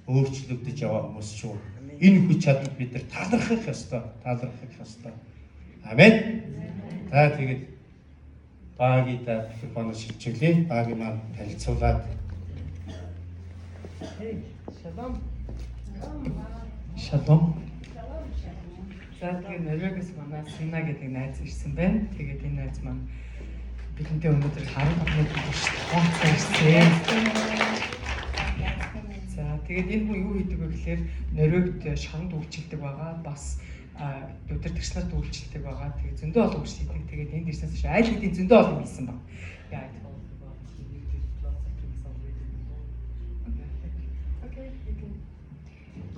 өөрчлөгдөж яваа хүмүүс шүү. Энэ хүч чадвар бид нар талархах ёстой. Амен. За тэгээд багийда микрофоноо шилжүүлээ. Багийг маань танилцуулаад. Шалом. За тэгээд Норвегиас манай Сина гэдэг найз ирсэн байна. Тэгээд энэ найз маань бидэнтэй өнөөдөр 15 минут хонцоо ирсэн. За тэгээд энэ хүн юу хийдэг вэ гэхээр Норвегид шоронд үйлчилдэг байгаа. Бас өдөртөгч нарт үйлчилдэг байгаа. Тэгээд зөндөө олон үйлч хийдэг. Тэгээд энд ирсэнээс хойш аль хэдийн зөндөө олон хийсэн баг.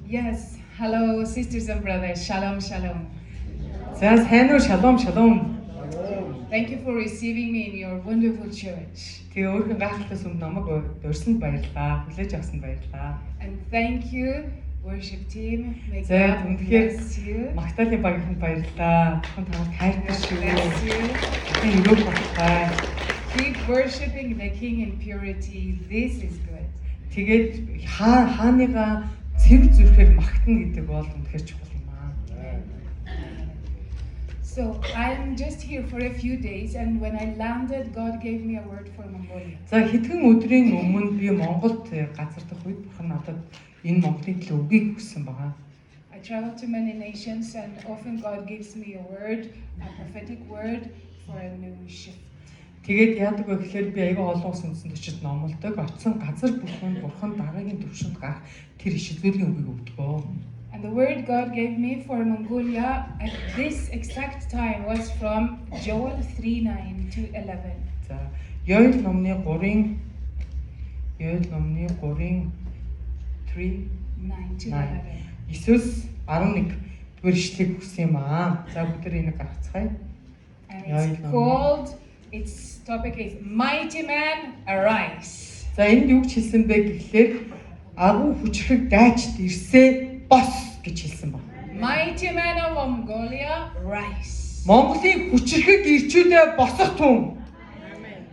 Yes, hello sisters and brothers. Shalom, shalom. За сайн уу, шалом. Thank you for receiving me in your wonderful church. Тэгээ өөрхөн гайхалтай сүм намайг урьсанд баярлалаа. Хүлээж авсанд баярлалаа. And thank you worship team. May За God үнэхээр bless you. Магдалины багийнханд баярлалаа. Тохион тамад хайртай шүү. Bless you. Энэ өрөө багтаа. Keep worshiping the King in purity. This is good. Тэгээд хааныгаа цэвэр зүрхээр магтана гэдэг бол үнэхээр чухал юм аа. So I'm just here for a few days, and when I landed, God gave me a word for Mongolia. За хэдхэн өдрийн өмнө би Монголд газар дах үед бурхан надад энэ Монголын төлөө үгийг өгсөн байгаа. I travel to many nations, and often God gives me a word, a prophetic word for a new shift. Тэгээд яадаг вэ гэхээр би аяга олон улс үндэстэн очиж номлодог. Очсон газар бүхэнд бурхан дараагийн төвшөнд гарах тэр ишүүлгийн үгийг өгдөг. And the word God gave me for Mongolia at this exact time was from Joel 3:9 to 11. За Ёел номны 3-ын 3 9 to 11. 9-11 дугаар ишлэгийг өгсөн юм аа. За бүгд энийг гаргацгаая. And its topic is Mighty Man Arise. За энд юу гэж хэлсэн бэ гэхлээр агуу хүчрэг дайчд ирсээ бос гэж хэлсэн байна. Mighty Man of Mongolia, rise. Монголын хүчрэг ирчүүдээ босох түн.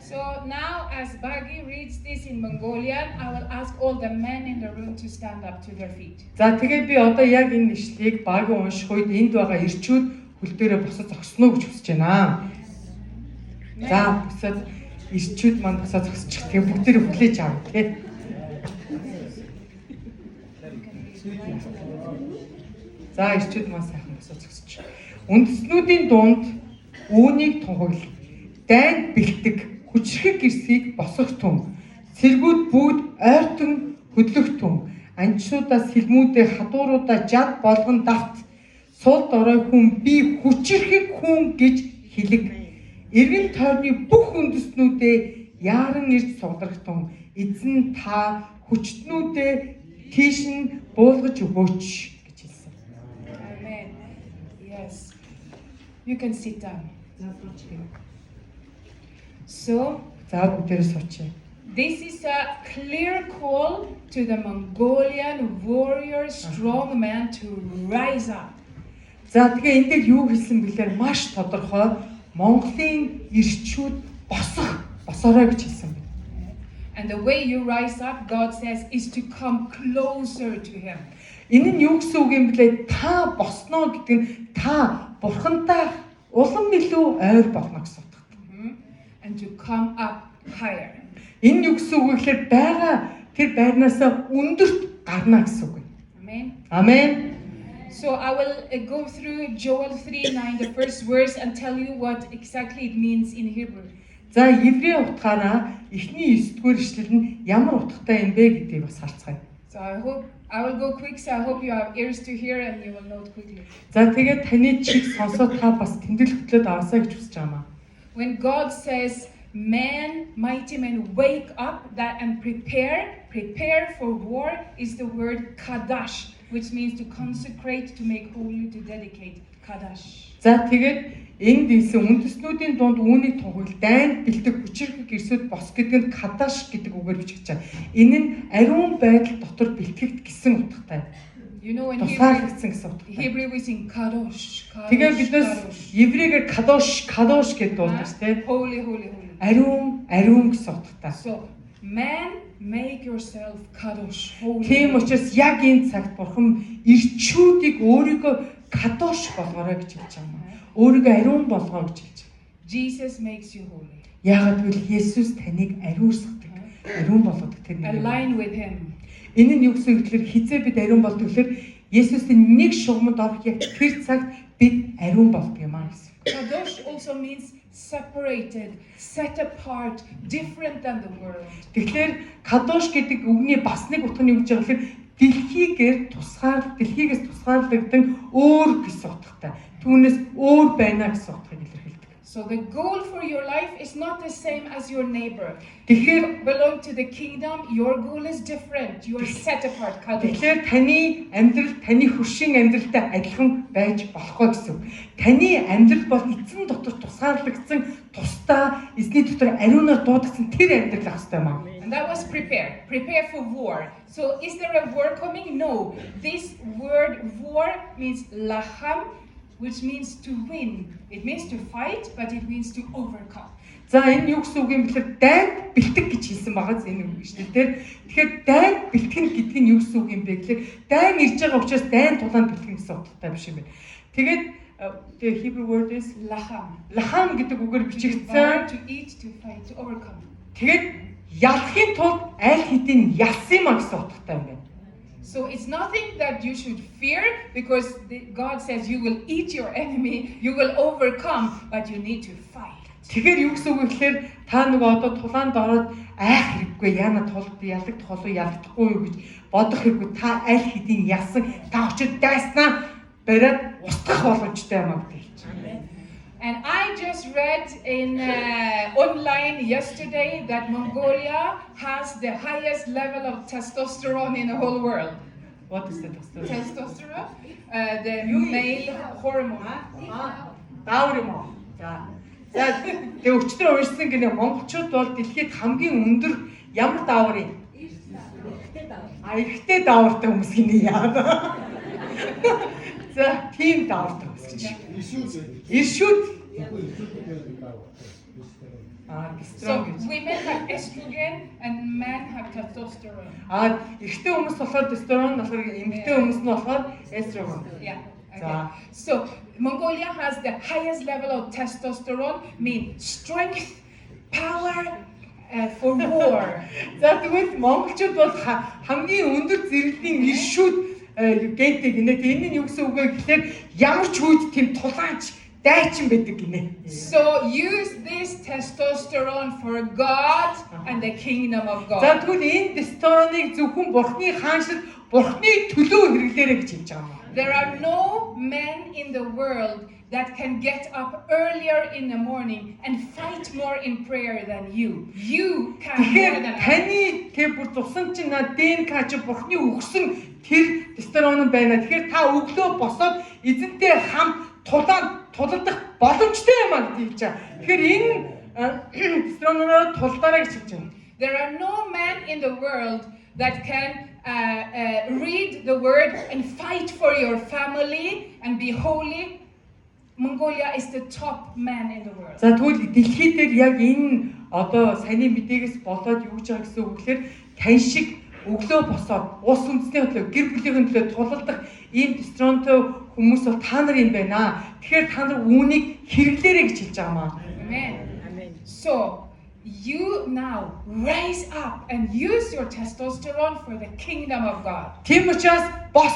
So now as Bagi reads this in Mongolian, I will ask all the men in the room to stand up to their feet. За тэгээд би одоо яг энэ ишлэгийг Баги унших үед энд байгаа ирчүүд хөл дээрээ босож зогсноо гэж хүсэж байна. За босоод ирчүүд манд босоод зогсчих. Тэгээ бүгдээ хүлээж авъя тий. За ирчүүд маань сайхан босоод зогсчих. Үндэснүүдийн дунд үүнийг тунхаглал. Дайнд бэлтэг хүчрэг гэрсгийг босгох түн. Цэргүүд бүгд ойртон хөдлөх түн. Анчуудаа сэлмүүдээ хадууруудаа жад болгон давт. Сул дорой хүн би хүчрэг хүн гэж хэлэг. Эргэн тойрны бүх үндэснүүдээ яаран ирж суглах түн. Эзэн та хүчтнүүдээ тийш нь буулгаж өгөөч гэж хэлсэн. Amen. Yes. You can sit down. So, this is a clear call to the Mongolian warrior strong man to rise up. За тэгээ энэ дээр юу хэлсэн бэлээр маш тодорхой Монголын ирчүүд босорой гэж хэлсэн байна. And the way you rise up, God says, is to come closer to Him. Энэ нь юу гэсэн үг юм блэ? Та босноо гэдэг нь та бурхантай улам илүү ойр болно гэсэн үг. And to come up higher. Энэ юу гэсэн үг вэ гэхээр байгаа тэр байрнаасаа өндөрт гарна гэсэн үг. Amen. Amen. So I will go through Joel 3:9, the first verse, and tell you what exactly it means in Hebrew. За еврей утгаараа эхний 9-р ишлэл нь ямар утгатай юм бэ гэдгийг бас харцгаая. So I will go quick, so I hope you have ears to hear and you will note quickly. За тэгээд таны чиг сонсоод та бас тэмдэглэл хөтлөөд аваасаа гэж хүсэж байна. When God says, "Man, mighty men, wake up that and prepare for war," is the word kadash, which means to consecrate, to make holy, to dedicate. Kadash. За тэгээд энд ийсэн үндэснүүдийн дунд үүнийг тунхаглал дайнд бэлтэг хүчрэг гэрсүүд бос гэдэг нь кадаш гэдэг үгээр бичиж байгаа. Энэ нь ариун байдал дотор бэлтгэгд гэсэн утгатай. You know in Hebrew we sing kadosh. Тэгээд биднээс еврейгээр кадош гэдэг дуулдаг тийм. Holy. Ариун гэсэн утгатай. So man make yourself kadosh, holy. Тийм учраас яг энэ цагт Бурхан ирчүүдийг өөрийгөө кадош болгоорой гэж хэлж байгаа юм. Өөрийгөө ариун болгоо гэж хэлж байгаа. Jesus makes you holy. Яагаад гэвэл Есүс таныг ариусгадаг, ариун болгодог тэр нэг. Align with him. Энэ нь юу гэсэн үг гэхээр хизээ бид ариун болдог гэхээр Есүсийн нэг шугамд орох яг тэр цагт бид ариун болдог юм аа гэсэн. Kadosh also means separated, set apart, different than the world. Тэгэхээр кадош гэдэг үгний бас нэг утга нь юу гэж байгаа гэхээр дэлхийгээс тусгаарлагдсан өөр гэсэн утгатай. Түүнээс өөр байна гэсэн утгыг илэрхийлдэг. So the goal for your life is not the same as your neighbor. Тэгэхээр Belong to the kingdom, your goal is different. You are set apart, kadosh. тэгэхээр таны амьдрал таны хөршийн амьдралтай адилхан байж болохгүй гэсэн. Таны амьдрал бол эзэн дотор тусгаарлагдсан тусдаа эзний дотор ариунаар дуудсан тэр амьдрал ах хэвээр юм аа. And that was prepare for war. So is there a war coming? No. This word war means laham, which means to win. It means to fight, but it means to overcome. За энэ юу гэсэн үг юм бэлэр дайд бэлтгэх гэж хэлсэн байгаа энэ үг шүү дээ. Тэгэхээр дайд бэлтгэх гэдэг нь юу гэсэн үг юм бэ гэхээр дайн ирж байгаа учраас дайн тулаанд бэлтгэх гэсэн утгатай биш юм байна. Тэгээд the Hebrew word is Laham. лахам гэдэг үгээр To бичигдсэн. devour, to eat, to fight, to overcome. Тэгээд ялахын тулд аль хэдийн ялсан юм гэсэн утгатай юм байна. So it's nothing that you should fear because God says you will eat your enemy, you will overcome, but you need to fight. Тэгэхээр юу гэсэн үг вэ гэхээр та нөгөө одоо тулаанд ороод айх хэрэггүй яана тулд ялагдах болов ялагдахгүй юу гэж бодох хэрэггүй та аль хэдийн ялсан та очиж дайснаа бариад устгах боломжтой юм аа гэж. And I just read in online yesterday that Mongolia has the highest level of testosterone in the whole world. What is that? Testosterone, the male hormone. Даавар юм уу? За тэгээ өчтөр уншсан гинэ монголчууд бол дэлхийд хамгийн өндөр ямар даавар юм? Эрэгтэй даавартай хүмүүс гинэ яа. За тийм даавартай хүмүүс гэж. Иршүүд. So women have estrogen and men have testosterone. Эрэгтэй хүмүүс болохоор тестостерон, эмэгтэй хүмүүс нь болохоор эстрогон. Yeah. Okay. So Mongolia has the highest level of testosterone, mean strength, power for war. За тэгвэл монголчууд бол хамгийн өндөр зэрэглэлийн иршүүд гэнтэй гинэ. Энэ нь юу гэсэн үг вэ гэхээр ямар ч үед тийм тулаанч дайчин байдаг гинэ. So use this testosterone for God and the kingdom of God. За тэгвэл энэ тестостероныг зөвхөн Бурхны хаанчлал, Бурхны төлөө хэрэглээрэй гэж хэлж байгаа юм. There are no men in the world that can get up earlier in the morning and fight more in prayer than you. You can more than таны тэр бүр тусан чинь над ДНК чи Бурхны өгсөн тэр тестостерон байна. Тэгэхээр та өглөө босоод эзэнтэй хамт тулалдах боломжтой юм аа гэж хэлж байгаа. Тэгэхээр энэ тестостероноор тулдаарай гэж хэлж байгаа. There are no men in the world that can read the word and fight for your family and be holy. Mongolia is the top man in the world. За тэгвэл дэлхий дээр яг энэ одоо саяны мэдээгээс болоод юу гэж байгаа гэсэн үг гэхээр тань шиг өглөө босоод ус үндэсний төлөө гэр бүлийнхээ төлөө тулалдах ийм тестостеронтой хүмүүс бол та нар юм байна. Тэгэхээр та нар үүнийг хэрэглээрэй гэж хэлж байгаа юм аа. Amen. So you now rise up and use your testosterone for the kingdom of God. Тийм учраас бос.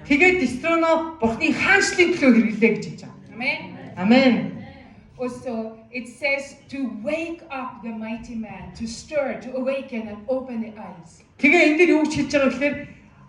Тэгээд тестостероноо Бурхны хаанчлалын төлөө хэрэглэе гэж хэлж байгаа. Amen. Амен. Also, it says to wake up the mighty man, to stir, to awaken and open the eyes. Тэгээ энэ дээр юу гэж хэлж байгаа гэхээр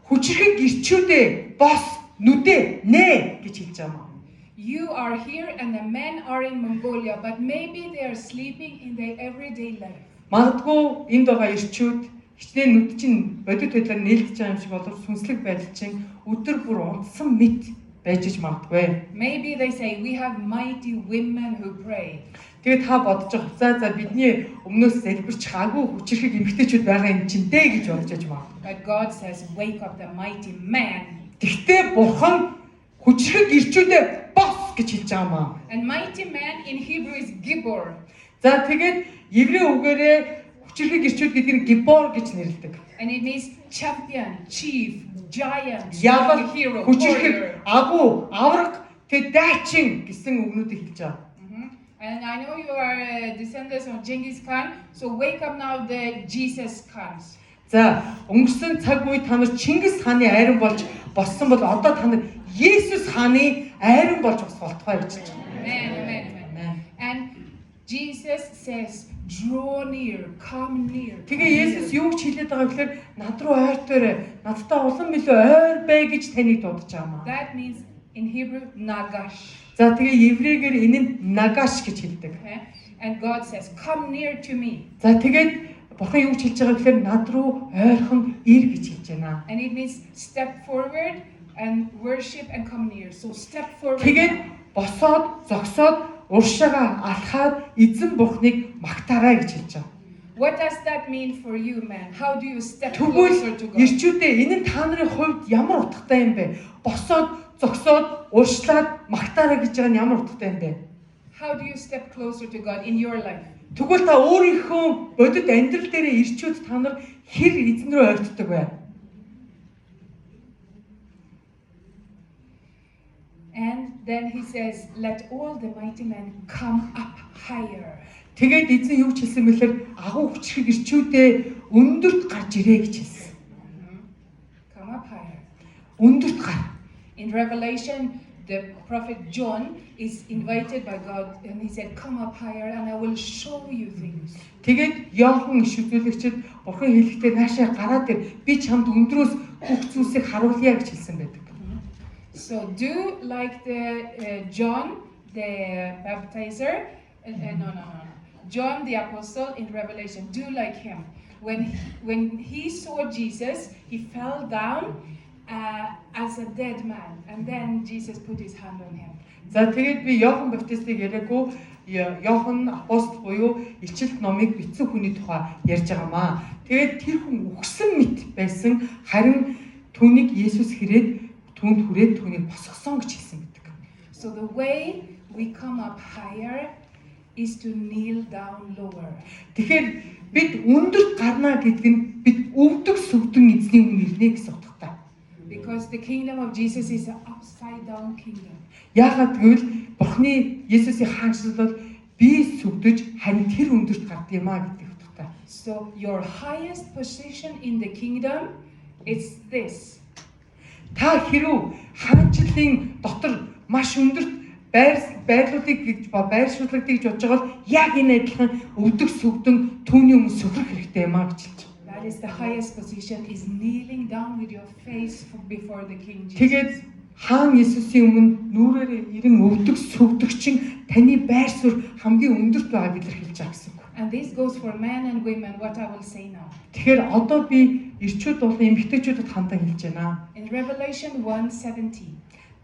хүчрхэг гэрчүүдээ бос нүдэ нэ гэж хэлж байгаа юм. You are here and the men are in Mongolia, but maybe they are sleeping in their everyday life. Магадгүй энд байгаа ирчүүд хичнээн нүд чинь бодит байдлаар нээлтж байгаа юм шиг болов сүнслэг байдал чинь өдөр бүр унтсан мэт байж иж магадгүй. Maybe they say we have mighty women who pray. Тэгээд та бодож байгаа за бидний өмнөөс залбирч хаагүй хүчрхэг эмэгтэйчүүд байгаа юм чинь дээ гэж бодож аж магадгүй. But God says wake up the mighty man. Тэгтээ Бурхан хүчрхэг ирчүүдээ бос гэж хэлж байгаа юм аа. And mighty man in Hebrew is gibor. За тэгээд еврей үгээрээ Хүчирхэг ирчүүд гэдгийг нь гибор гэж нэрлэдэг. And it means champion, chief, giant, Явал, strong hero, хүчирхэг, warrior. агуу, авраг, тэ дайчин гэсэн үгнүүдийг хэлж байгаа. And I know you are descendants of Genghis Khan, so wake up now the Jesus Khans. За, өнгөрсөн цаг үед та нар Чингис хааны айран болж болсон бол одоо та нар Есүс хааны айран болж бас болтугай гэж хэлж байна. Amen, amen, amen. And Jesus says, draw near, come near. Тэгээ Есүс юу гэж хэлээд байгаа гэхээр над руу ойртоорой. Надтай улам илүү ойр бай гэж таныг дуудаж байгаа маа. That means in Hebrew, nagash. За тэгээ еврейгээр энэ нь нагаш гэж хэлдэг. Okay? And God says, come near to me. За тэгээд Бурхан юу гэж хэлж байгаа гэхээр над руу ойрхон ир гэж хэлж байна. And it means step forward and worship and come near. So step forward. Тэгээд босоод, зогсоод, уршаага алхаад эзэн Бурханыг магтаарай гэж хэлж байгаа. What does that mean for you, man? How do you step Тэгвэл closer to God? ирчүүдээ энэ нь та нарын хувьд ямар утгатай юм бэ? Босоод, зогсоод, уршлаад магтаарай гэж байгаа нь ямар утгатай юм бэ? How do you step closer to God in your life? Тэгвэл та өөрийнхөө бодит амьдрал дээрээ ирчүүд та нар хэр эзэн рүү ойртдог вэ? And then he says, let all the mighty men come up higher. Тэгээд эзэн юу ч хэлсэн бэхээр агуу хүчрэг ирчүүдээ өндөрт гарч ирээ гэж хэлсэн. Come up higher. Өндөрт гар. In Revelation, the prophet John is invited by God and he said, come up higher and I will show you things. Тэгээд Иохан иш үзүүлэгчид Бурхан хэлэхдээ наашаа гараад ир би чамд өндрөөс бүх зүйлсийг харуулъя гэж хэлсэн байдаг. So do like the John the baptizer, no. John the apostle in Revelation, do like him. When he saw Jesus, he fell down as a dead man, and then Jesus put his hand on him. За тэгээд би Иохан баптистыг яриаггүй Иохан апостол буюу Илчилт номыг бичсэн хүний тухай ярьж байгаамаа. Тэгээд тэр хүн үхсэн мэт байсан харин түүнийг Есүс хэрээд түүнд хүрээд түүнийг босгосон гэж хэлсэн байдаг. So the way we come up higher is to kneel down lower. Тэгэхээр бид өндөрт гарна гэдэг нь бид өвдөг сүгдэн эзний өмнө ирнэ гэсэн утгатай. Because the kingdom of Jesus is an upside down kingdom. Яагаад гэвэл Бурхны Есүсийн хаанчлал бол би сүгдэж харин тэр өндөрт гардыймаа гэдэг утгатай. So your highest position in the kingdom is this. Та хэрв хаанчлалын дотор маш өндөрт байрлуудыг гэж байршуулгыг гэж бодож байгаа бол яг энэ адилхан өвдөг сүгдэн түүний өмнө сүхрэх хэрэгтэй юм аа гэж хэлж байна. That is the highest position, is kneeling down with your face before the King Jesus. Тэгээд хаан Есүсийн өмнө нүрээрээ ирэн өвдөг сүгдөгчин таны байр суурь хамгийн өндөрт байгааг илэрхийлж байгаа гэсэн үг. And this goes for men and women, what I will say now. Тэгэхээр одоо би ирчүүд болон эмэгтэйчүүдэд хандан хэлж байна. In Revelation 1:17.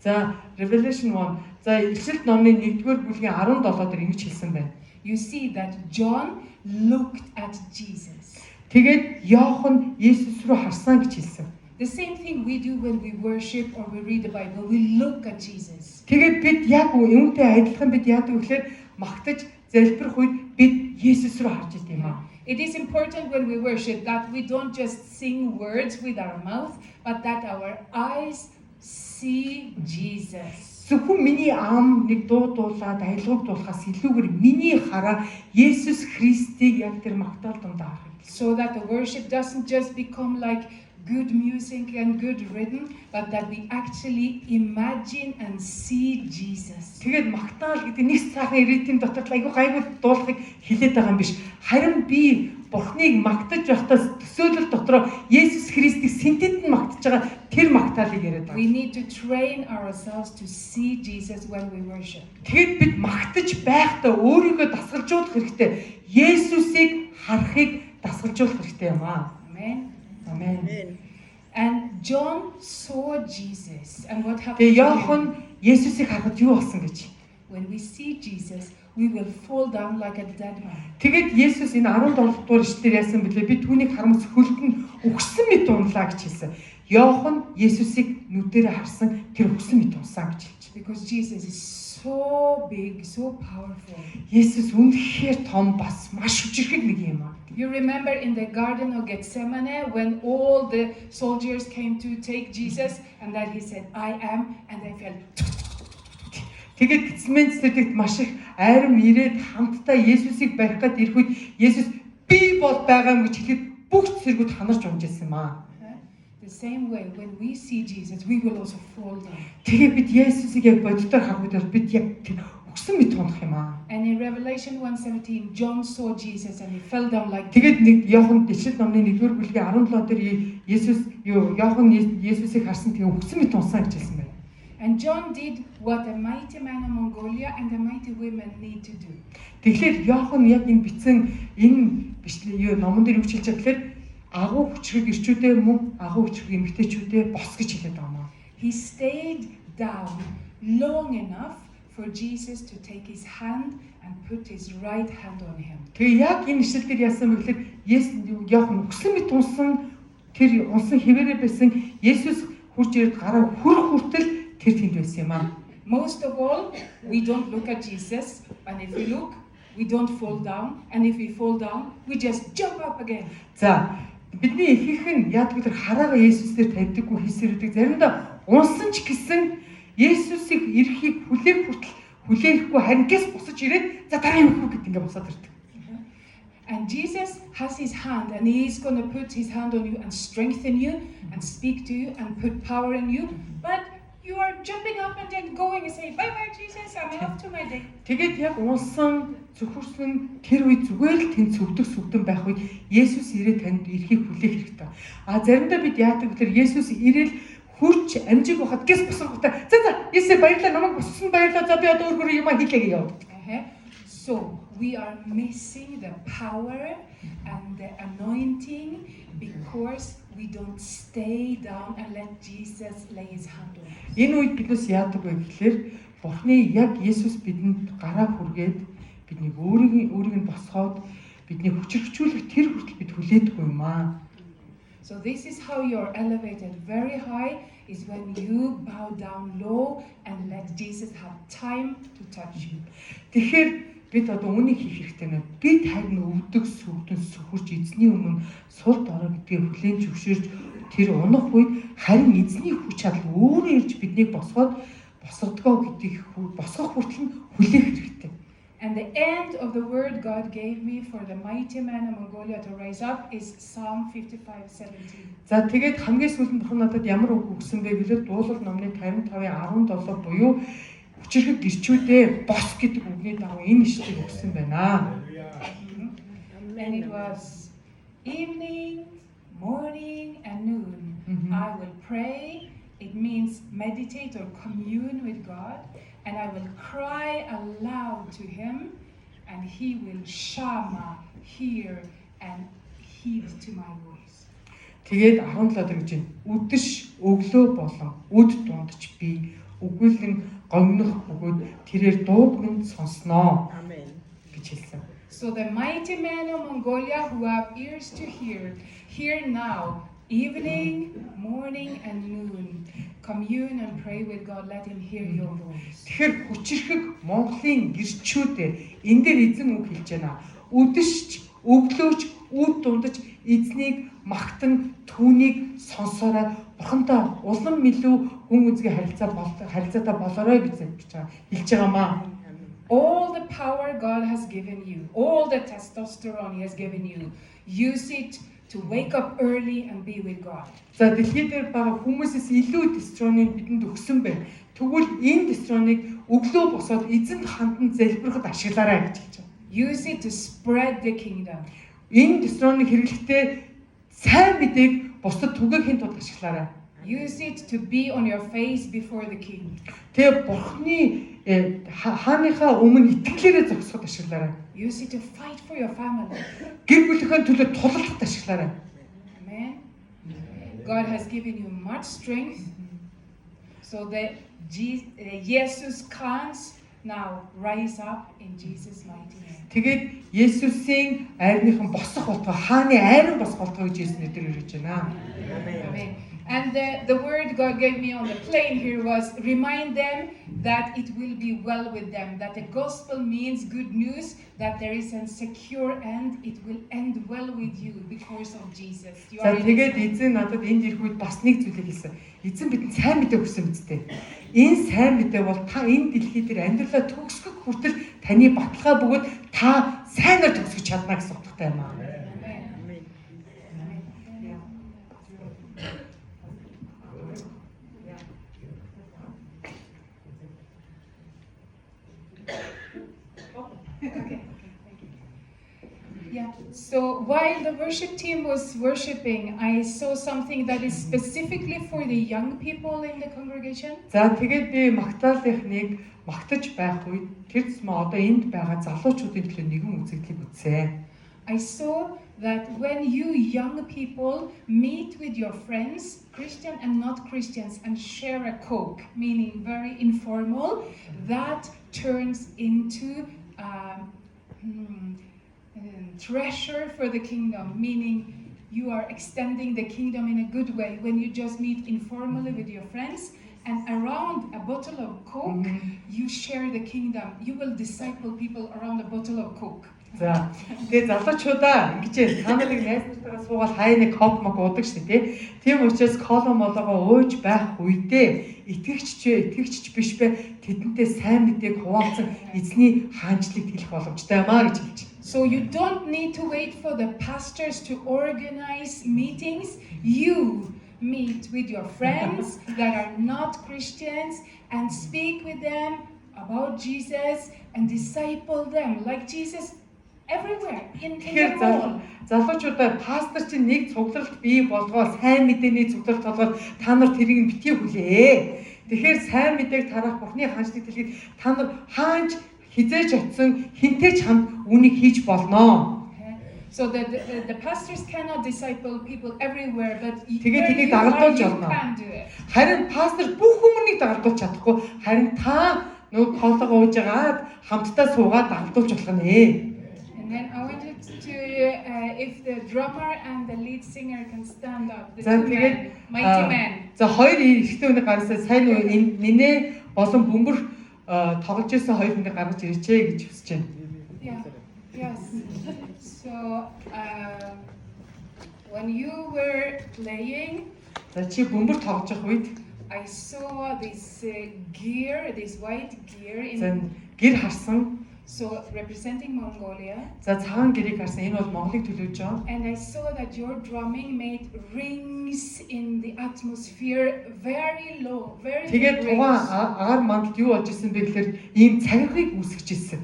За Revelation 1. За Илчилт номны 1-р бүлгийн 17 дээр ингэж хэлсэн байна. You see that John looked at Jesus. Тэгээд Иохан Есүс рүү харсан гэж хэлсэн. The same thing we do when we worship or we read the Bible. We look at Jesus. Тэгээд бид яг үүнтэй адилхан бид яадаг вэ гэхээр магтаж залбирх үед бид Есүс рүү харж идэв юм аа. It is important when we worship that we don't just sing words with our mouth, but that our eyes see Jesus. Зөвхөн миний ам нэг дуу дуулаад аялгыг дуулахаас илүүгээр миний хараа Есүс Христийг яг тэр магтаал дундаа харах. So that the worship doesn't just become like good music and good rhythm, but that we actually imagine and see Jesus. Тэгээд магтаал гэдэг нэг цаахан ритм дотор айгүй гайгүй дуулахыг хэлээд байгаа юм биш. Харин би Бурхныг магтаж байхдаа төсөөлөл дотроо Есүс Христийг синтэд нь магтаж байгаа тэр магтаалыг яриад байгаа. We need to train ourselves to see Jesus when we worship. Тэгэд бид магтаж байхдаа өөрийгөө дасгалжуулах хэрэгтэй. Есүсийг харахыг дасгалжуулах хэрэгтэй юм аа. Amen. Амен. And John saw Jesus. And what happened Тэгээ to him? Иохан Есүсийг харахад юу болсон гэж. When we see Jesus, we will fall down like a dead man. Тэгэд Есүс энэ 17 дугаар ишлэлээр яасан бэлээ? Би түүнийг харамс хөлтөнд үхсэн мэт унлаа гэж хэлсэн. Иохан Есүсийг нүдэрээ харсан тэр үхсэн мэт унсан гэж хэлж. Because Jesus is so big, so powerful. Есүс үнэхээр том бас маш хүчрхэг нэг юм аа. You remember in the Garden of Gethsemane when all the soldiers came to take Jesus and that he said, I am, and they felt. Тэгээд Гетсеман цэцэрлэгт маш их айрам ирээд хамтдаа Есүсийг барих гээд ирэх үед Есүс би бол байгаа юм гэж хэлээд бүх цэргүүд ханарч унжсэн юм аа. The same way, when we see Jesus, we will also fall down. Тэгээд бид Есүсийг яг боддоор харахад бид яг тэр өгсөн мэт тунах юм аа. And in Revelation 1:17, John saw Jesus and he fell down like. Тэгээд нэг Иохан Дэшил номны 1-р бүлгийн 17 дээр Есүс Иохан Есүсийг харсан тэгээ өгсөн мэт тунсан гэж хэлсэн байна. And John did what the mighty man of Mongolia and the mighty women need to do. Тэгэхээр Иохан яг энэ бичсэн энэ бичлэг номон дээр юу хэлж байгаа гэхээр агуу хүчрэг ирчүүдээ мөн агуу хүчрэг эмэгтэйчүүдээ бос гэж хэлээд байгаа юм. He stayed down long enough for Jesus to take his hand and put his right hand on him. Тэгээ яг энэ ишлэл дээр яасан бэ гэхээр Иохан өгсөн мэт унсан тэр унсан хэвээрээ байсан Есүс хурж ирээд гараа хүртэл тэр тэнд байсан юм аа. Most of all, we don't look at Jesus, and if we look, we don't fall down, and if we fall down, we just jump up again. За бидний ихэнх нь яадаг тэр хараагаа Есүс дээр тавьдаггүй хийсэрдэг. Заримдаа унсан ч гэсэн Есүсийг ирэхийг хүлээхгүй харин гэс босож ирээд за дараа юм хөө гэдэг ингээ босоод ирдэг. And Jesus has his hand, and he is going to put his hand on you and strengthen you and speak to you and put power in you. But you are jumping up and then going and say, bye bye Jesus, I'm off to my day. Тэгээд яг унсан зөвхөрсөн тэр үе зүгээр л тэнд сүгдэн байх үед Есүс ирээд танд ирэхийг хүлээх хэрэгтэй. А заримдаа бид яадаг гэхээр Есүс ирээл хурж амжиг байхад гэс босгохтой. За Есүс баярлалаа намайг босгосон баярлалаа. За би одоо өөр юм хийлээ яваад. So we are missing the power and the anointing because we don't stay down and let Jesus lay his hand on us. Энэ үед биднээс яадаг вэ гэхээр Бурхны яг Есүс бидэнд гараа хүргээд биднийг өөрийг нь босгоод бидний хүчрхжүүлэх тэр хүртэл бид хүлээдэггүй юм аа. So this is how you're elevated very high is when you bow down low and let Jesus have time to touch you. Тэгэхээр бид одоо үүнийг хийх хэрэгтэй нэ. Бид харин өвдөг сүгдэн сүхүрч эзний өмнө сул дорой гэдгийг хүлээн зөвшөөрч тэр унах үед харин эзний хүч чадал өөрөө ирж биднийг босгодгоо гэдгийг босгох хүртэл нь хүлээх хэрэгтэй. And the end of the word God gave me for the mighty man of Mongolia to rise up is Psalm 55:17. За тэгээд хамгийн сүүлд Бурхан надад ямар үг өгсөн бэ гэвэл Дуулал номны 55:17 буюу хүчрхэг гэрчүүдээ бос гэдэг үгний дагуу энэ ишлэгийг өгсөн байна. And it was evening, morning, and noon. I will pray. It means meditate or commune with God. And I will cry aloud to him, and he will shama, hear, and heed to my voice. Тэгээд 17 дээр гэж байна. Үдэш өглөө болон үд дундч би өгүүлэн гомнох бөгөөд тэрээр дууг минь сонсноо. Амен гэж хэлсэн. So the mighty men of Mongolia who have ears to hear now, evening, morning, and noon. Commune and pray with God, let him hear your voice. Тэгэхээр хүчрхэг Монголын гэрчүүдээ энэ дээр эзэн үг хэлж байна. Үдэшч, өглөөч, үд дундаж эзнийг магтан түүнийг сонсоорой. Бурхантай улам илүү хүн үзгийн харилцаатай болоорой гэж хэлж байгаамаа. All the power God has given you, all the testosterone he has given you, use it to wake up early and be with God. За дэлхийд дээр байгаа хүмүүсээс илүү тестостероныг бидэнд өгсөн байна. Тэгвэл энэ тестостероныг өглөө босоод эзэнд хандан залбирахад ашиглаарай гэж хэлж байна. Use it to spread the kingdom. Энэ тестостероныг хэрэглэхдээ сайн мэдээг бусдад түгээхийн тулд ашиглаарай. Use it to be on your face before the king. Тэгээ Бурхны хааныхаа өмнө итгэлээрээ зогсоход ашиглаарай. Use it to fight for your family. Гэр бүлийнхээ төлөө тулалдахад ашиглаарай. Amen. God has given you much strength so that Jesus can't now rise up in Jesus' mighty name. Тэгээд Есүсийн айрныхан босох болтгоо хааны айрын босох болтгоо гэж Есүс нэрээр хэлж байна. Amen. And the word God gave me on the plane here was remind them that it will be well with them. That the gospel means good news, that there is a secure end. It will end well with you because of Jesus. You За are in тэгээд His эзэн надад энд ирэх үед бас нэг зүйлийг хэлсэн. Эзэн бидэнд сайн мэдээ өгсөн үстэй. Энэ сайн мэдээ бол та энэ дэлхий дээр амьдралаа төгсгөх хүртэл таны баталгаа бөгөөд та сайнаар төгсгөж чадна гэсэн утгатай юм аа. Yeah, so while the worship team was worshiping, I saw something that is specifically for the young people in the congregation. За тэгээд би магтаалынхныг магтаж байх үед тэр зам одоо энд байгаа залуучуудын төлөө нэгэн үзэгдлийг үзсэн. I saw that when you young people meet with your friends, Christian and not Christians, and share a Coke, meaning very informal, that turns into treasure for the kingdom, meaning you are extending the kingdom in a good way. When you just meet informally with your friends and around a bottle of Coke, you share the kingdom. You will disciple people around a bottle of Coke. За тэгээд залуучуудаа ингэж та нарыг найзтайгаа суугаад хай нэг коп мог уудаг шүү дээ. Тийм учраас коло мологоо ууж байх үедээ итгэгч биш бэ тэдэнтэй сайн мэдээг хуваалцан эзний хаанчлалыг хэлэх боломжтой юмаа гэж хэлж байна. So you don't need to wait for the pastors to organize meetings. You meet with your friends that are not Christians and speak with them about Jesus and disciple them like Jesus everywhere in the mall. Залуучуудаа пастор чинь нэг цугларалт бий болгоод сайн мэдээний цугларалт болгоод та нар тэрийг битгий хүлээ. Тэгэхээр сайн мэдээг тарах Бурхны хаанчлалыг хэлэхэд та нар хаанч хизээж очсон хинтэй ч хамт үнийг хийж болно. So the pastors cannot disciple people everywhere, but you Тэгээд тэнийг дагалдуулж болно. can do it. Харин пастор бүх хүмүүнийг дагалдуулж чадахгүй. Харин та нөгөө колого ууж агаад хамтдаа суугаад дагалдуулж болох нэ. And then I wanted to, if the drummer and the lead singer can stand up, the За two тэгээд men, mighty men. за хоёр эрэгтэй хүний гарсаа сайн уу энэ нинэ болон бөмбөр тоглож ирсэн хоёр хүний гаргаж ирчээ гэж хүсэж байна. Yeah, yes. So when you were playing, За чи бөмбөр тоглож явах үед I saw this gear, this white gear за in гэр харсан. so representing Mongolia. За цагаан гэрийг харсан. Энэ бол Монголыг төлөвлөж байгаа. And I saw that your drumming made rings in the atmosphere, very low, very Тэгээд big тухайн rings. агаар мандалд юу болж исэн бэ гэхээр ийм цагирхыг үүсгэж исэн.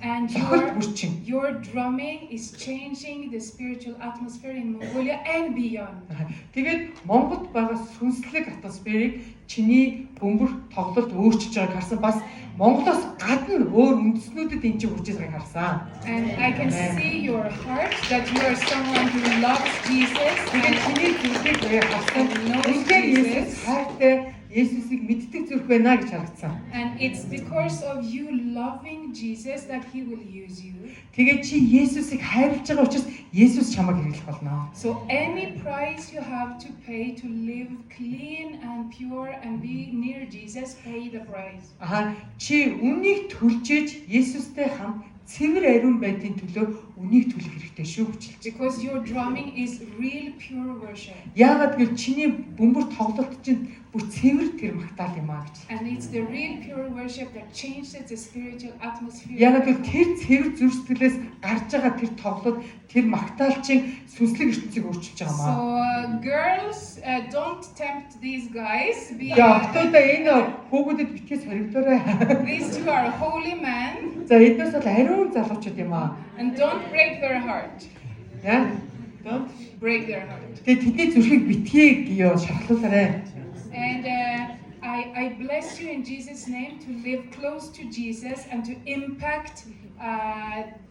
And Цохолт бүрчин. your drumming is changing the spiritual atmosphere in Mongolia and beyond. Тэгээд Монголд байгаа сүнслэг атмосферыг чиний бөмбөр тоглолт өөрчилж байгааг харсан. Бас Монголоос гадна өөр үндэснүүдэд энэ чинь хүрч байгааг харсан. And I can see your heart that you are someone who loves Jesus. Тэгээд чиний зүрхийг харсан. Үнээр Есүс хайртай Есүсийг мэддэг зүрх байна гэж харагдсан. And it's because of you loving Jesus that He will use you. Тэгээд чи Есүсийг хайрлаж байгаа учраас Есүс чамайг хэрэглэх болно. So any price you have to pay to live clean and pure and be near Jesus, pay the price. Чи үнийг төлжээж Есүстэй хамт цэвэр ариун байдлын төлөө үнийг төлөх хэрэгтэй шүү гэж хэлж. Because your drumming is real pure worship. Яагаад гэвэл чиний бөмбөр тоглолт чинь бүр цэвэр тэр магтаал юм аа гэж. And it's the real pure worship that changes the spiritual atmosphere. Яагаад гэвэл тэр цэвэр зүрх сэтгэлээс гарч байгаа тэр тоглолт тэр магтаал чинь сүнслэг ертөнцийг өөрчилж байгаа маа. So girls, don't tempt these guys. Октоодоо энэ хүүгүүдэд битгий соригдоорой. These two are holy men. За эднээс бол ариун залуучууд юм аа. And don't break their heart. Яа? Don't Break their heart. тэгээд тэдний зүрхийг битгий гиё шахлуулаарай. And I bless you in Jesus' name to live close to Jesus and to impact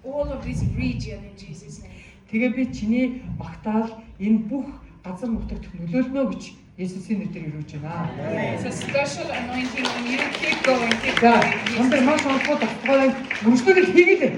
all of this region in Jesus' name. Тэгээ би чиний магтаал энэ бүх газар нутагт нөлөөлнө гэж Есүсийн нэрээр ирүүлж байна. It's a special anointing on you. Keep going, keep За, going. хамбар маш онцгой татгалаа мөрөслөг хийгээлээ.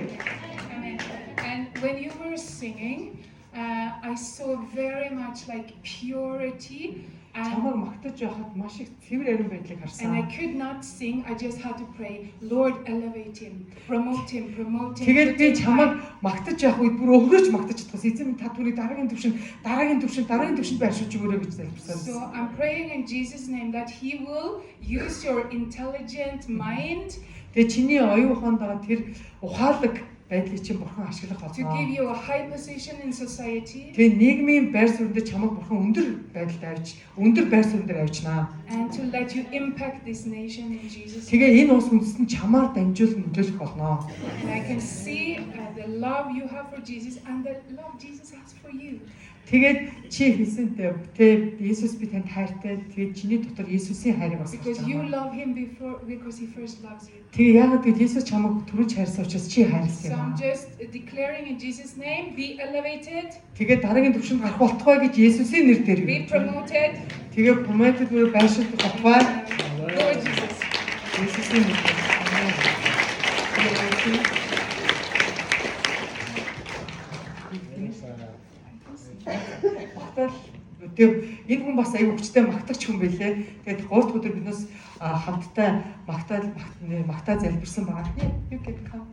Amen. And when you were singing, I saw very much like purity чамайг магтаж байхад маш их цэвэр ариун байдлыг And I харсан. could not sing. I just had to pray, Lord, elevate him, promote him, promote him. Тэгээд put би him чамайг high." магтаж явах үед бүр өгрөөж магтаж чадхаас эзэн та түүнийг дараагийн төвшөнд байршуулж өгөөрэй гэж залбирсан. So I'm praying in Jesus' name that He will use your intelligent mind Тэгээд чиний оюун ухаанд байгаа тэр ухаалаг байдлыг чинь бурхан ашиглах to give болно. you a high position in society Тэгээд нийгмийн байр суурь дээр чамайг бурхан өндөр байр суурь дээр авчнаа. and to let you impact this nation in Jesus' name. Тэгээ энэ улс үндэстэн чамаар дамжуулан нөлөөлөх болно. And I can see the love you have for Jesus and the love Jesus has for you. Тэгээд чи хэлсэнтэй тэ Иесус би танд хайртай. Тэгээд чиний дотор Иесусийн хайрыг бас Because харж you байгаа. love Him because He first loves you. Тэгээ яагаад гэвэл Иесус чамайг түрүүч хайрсан учраас чи хайрлсан So юм I'm аа. just declaring in Jesus' name, be elevated, Тэгээд дараагийн төвшөнд гарах болтугай гэж Иесусийн нэр дээр be хэлж байна. promoted. Тэгээ промотэд бүр байшилт болтугай Lord Jesus. Иесусийн нэрээр. Тэгээд энэ хүн бас аюу хүчтэй магтагч хүн байлээ. Тэгээд 3 дахь өдөр биднээс хамтдаа магтаа залбирсан байгаа. You can come.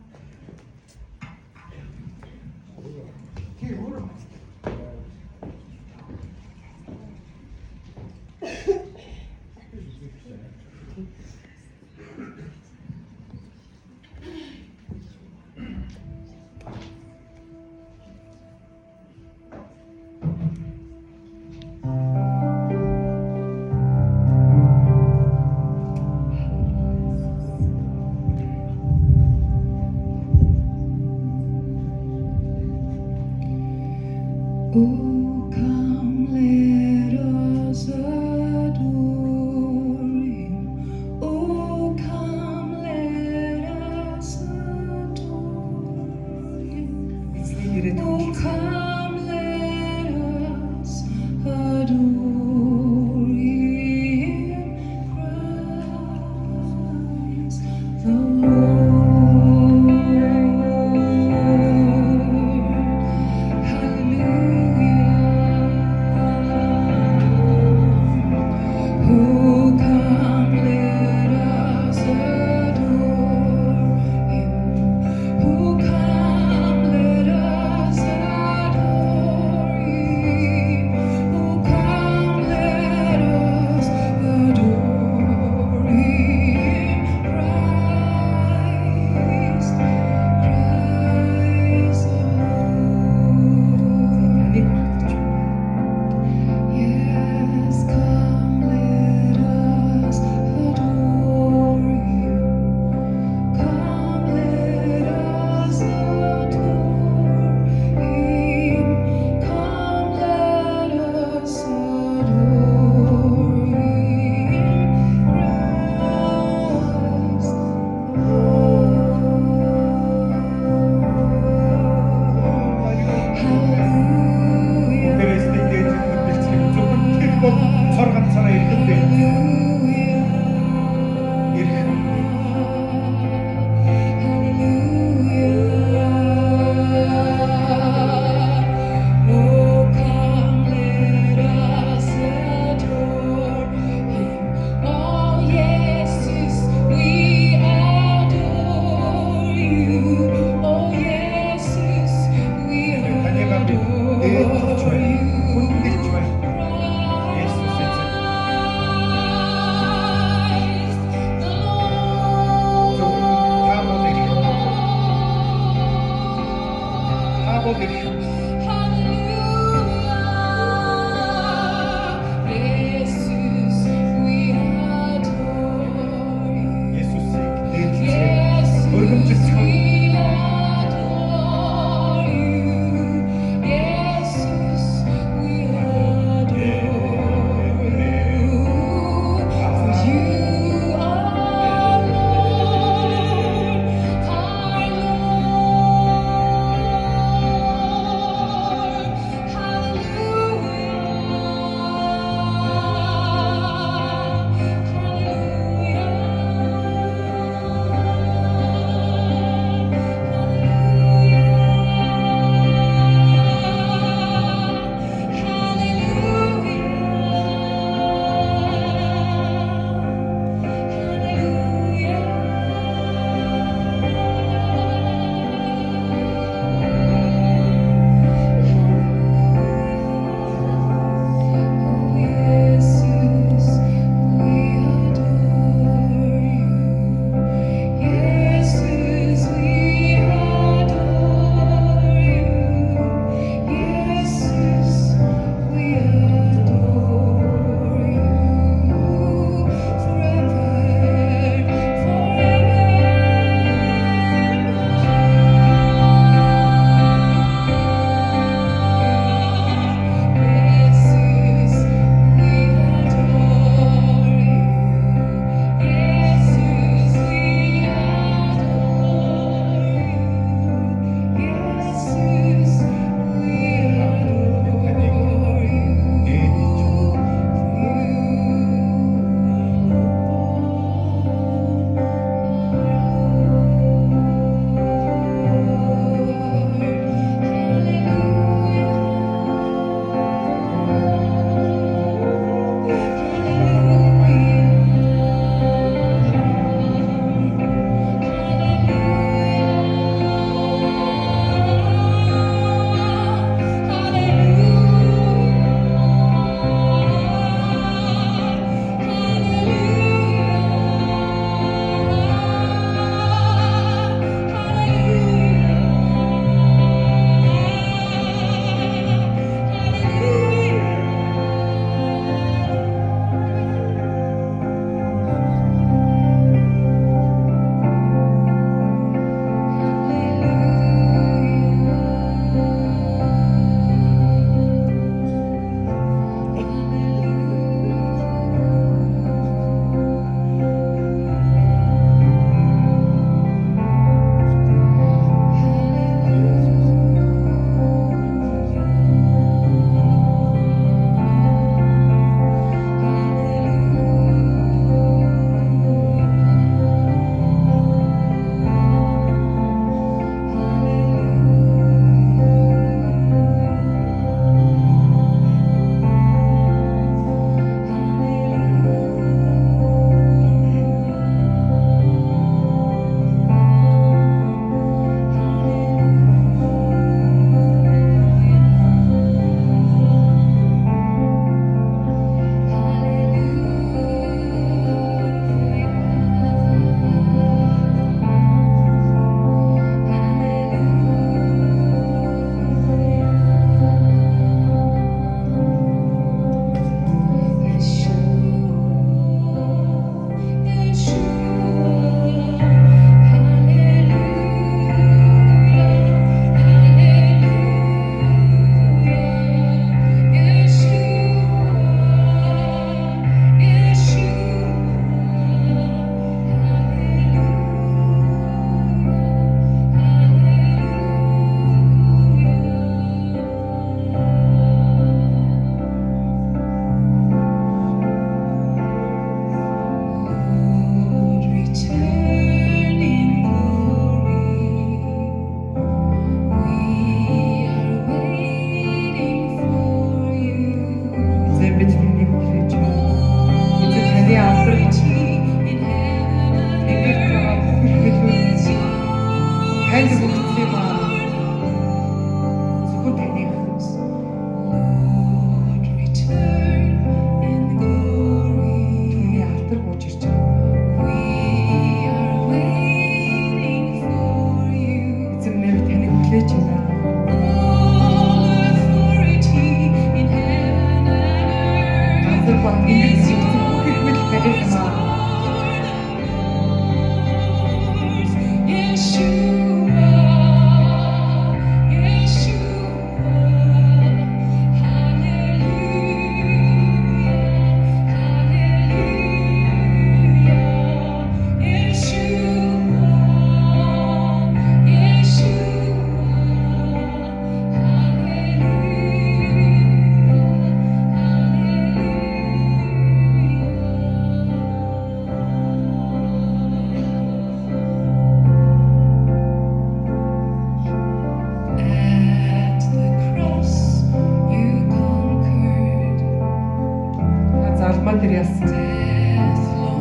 Oh, come, let us adore Him. Oh, come, let us adore Him. Эзний нэрээр Oh, come, let us adore Him, Christ the Lord. Hallelujah. Oh, come, let us adore Him. Oh, come, let us adore Him. Oh, come, let us adore Him. Christ the Lord. Yes, come, let us adore Him. Come, let us adore Him. Come, let us adore Him. Christ Hallelujah. Тэрээс нэг дээд бэлтгэл зөвхөн тэр бол цор ганцаараа ирэхэд ирэх. Oh, come, let us adore Him. Oh, Jesus, we adore You. Oh, Jesus, we Танайгаа би дээд adore турч байна. You. Хүндэлж байна. Есүс эзэн.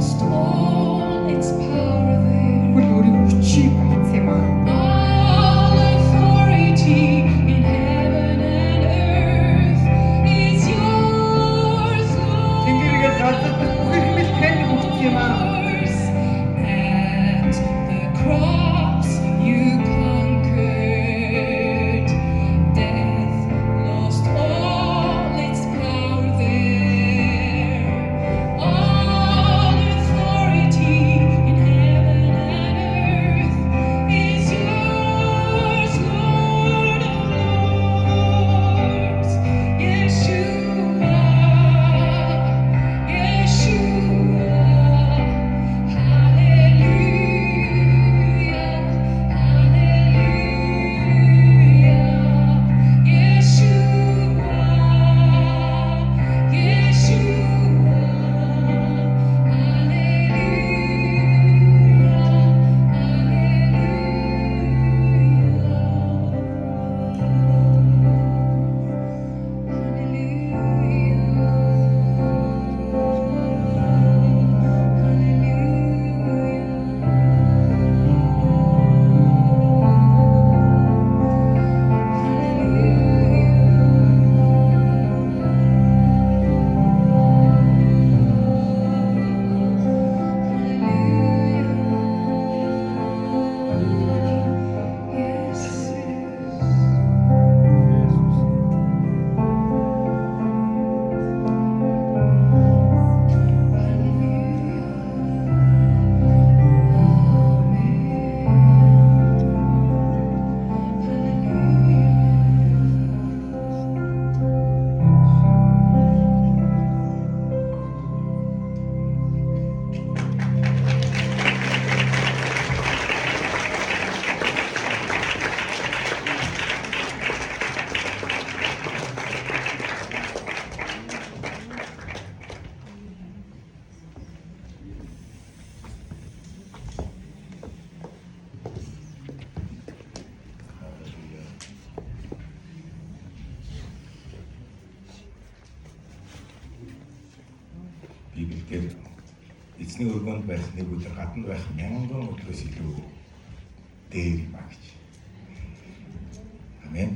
lost all its power there. Бүр өөрийн хүчийг батсан юм аа. All authority in heaven and earth is yours, Lord. Тэнгэргээ газар бүх хэмэл танд өгсөн юм аа. At the cross you conquered death, lost all its power there. All authority in heaven and earth is yours, Lord of lords. Yeshua, Yeshua. Hallelujah, hallelujah. Yeshua, Библиэлд эзний өргөнд байх нэг өдөр гадна байх 1000 өдрөөс илүү дээр юм а гэж. Амен.